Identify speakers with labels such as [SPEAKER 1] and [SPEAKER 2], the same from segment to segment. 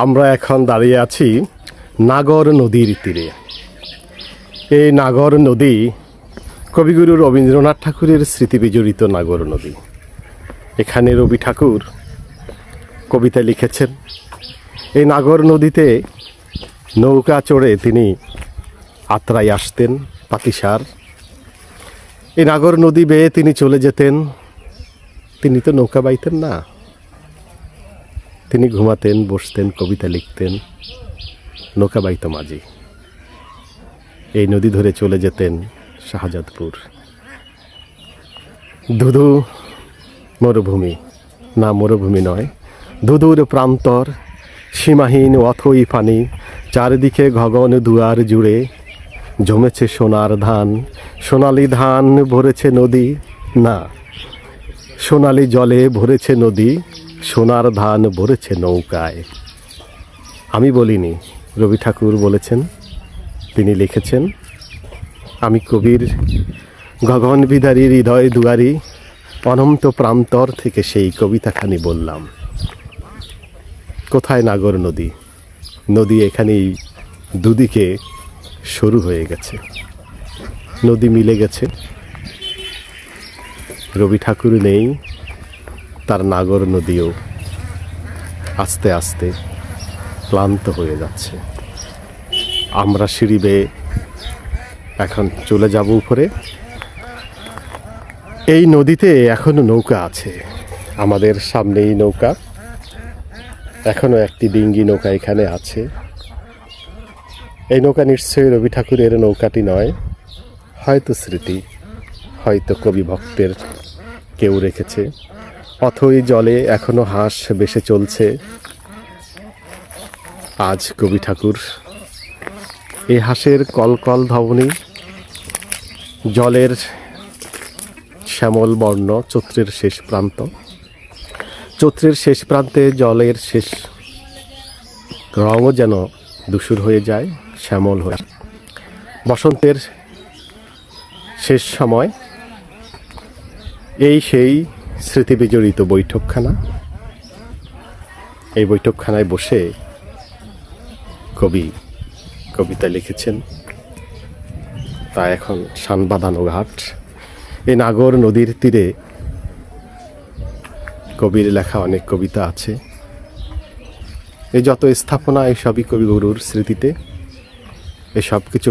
[SPEAKER 1] আমরা এখন দাঁড়িয়ে আছি নাগর নদীর তীরে। এই নাগর নদী কবিগুরু রবীন্দ্রনাথ ঠাকুরের স্মৃতি বিজড়িত নাগর নদী। এখানে রবি ঠাকুর কবিতা লিখেছেন। এই নাগর নদীতে নৌকা চড়ে তিনি আত্রায় আসতেন, পাতিসার। এই নাগর নদী বেয়ে তিনি চলে যেতেন। তিনি তো নৌকা বাইতেন না, তিনি ঘুমাতেন, বসতেন, কবিতা লিখতেন। নৌকা বাইত মাঝি। এই নদী ধরে চলে যেতেন শাহজাদপুর। ধুধু মরুভূমি, না মরুভূমি নয়, ধুধুর প্রান্তর, সীমাহীন অথই পানি, চারিদিকে গগন দুয়ার জুড়ে জমেছে সোনার ধান। সোনালি ধান ভরেছে নদী, না সোনালি জলে ভরেছে নদী, সোনার ধান ভরেছে নৌকায়। আমি বলিনি, রবি ঠাকুর বলেছেন, তিনি লিখেছেন। আমি কবির গগন বিদারী হৃদয় দুয়ারি অনন্ত প্রান্তর থেকে সেই কবিতাখানি বললাম। কোথায় নাগর নদী? নদী এখানেই দুদিকে সরু হয়ে গেছে, নদী মিলে গেছে। রবি ঠাকুর নেই, তার নাগর নদীও আস্তে আস্তে ক্লান্ত হয়ে যাচ্ছে। আমরা সিঁড়ি বেয়ে এখন চলে যাব উপরে। এই নদীতে এখনো নৌকা আছে, আমাদের সামনেই নৌকা, এখনো একটি ডিঙ্গি নৌকা এখানে আছে। এই নৌকা নিশ্চয়ই রবি ঠাকুরের নৌকাটি নয়, হয়তো স্মৃতি, হয়তো কবি ভক্তের কেউ রেখেছে। অথই জলে এখনো হাঁস ভেসে চলছে। আজ কবি ঠাকুর এই হাঁসের কলকল ধ্বনি, জলের শ্যামল বর্ণ, চৈত্রের শেষ প্রান্ত, চৈত্রের শেষ প্রান্তে জলের শেষ রঙও যেন ধূসর হয়ে যায়, শ্যামল হয়ে। বসন্তের শেষ সময় এই সেই স্মৃতি বিজড়িত বৈঠকখানা। এই বৈঠকখানায় বসে কবি কবিতা লিখেছেন। তা এখন শান বাঁধানো ঘাট, এই নাগর নদীর তীরে কবির লেখা অনেক কবিতা আছে। এই যত স্থাপনা, এই সবই কবিগুরুর স্মৃতিতে। এই সব কিছু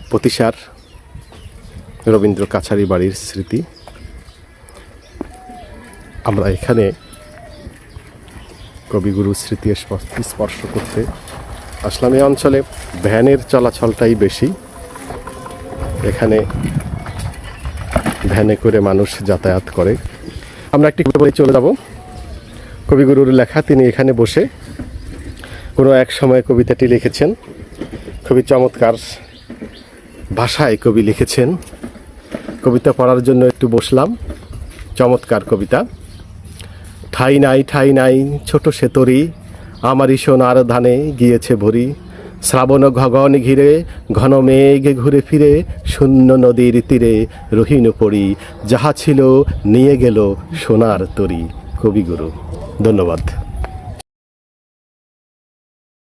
[SPEAKER 1] প্রতিসার রবীন্দ্র কাছারি বাড়ির স্মৃতি। আমরা এখানে কবিগুরুর স্মৃতি স্পর্শ করতে আসলাম। এই অঞ্চলে ভ্যানের চলাচলটাই বেশি। এখানে ভ্যানে করে মানুষ যাতায়াত করে। আমরা একটি বলে চলে যাব। কবিগুরুর লেখা, তিনি এখানে বসে কোনো এক সময় কবিতাটি লিখেছেন। খুবই চমৎকার ভাষায় কবি লিখেছেন। কবিতা পড়ার জন্য একটু বসলাম। চমৎকার কবিতা। ঠাই নাই ঠাই নাই ছোট সেতরি, আমারই সোনার ধানে গিয়েছে ভরি। শ্রাবণ গগন ঘিরে ঘন মেঘ ঘুরে ফিরে, শূন্য নদীর তীরে রহিন পড়ি। যাহা ছিল নিয়ে গেল সোনার তরি। কবিগুরু। ধন্যবাদ।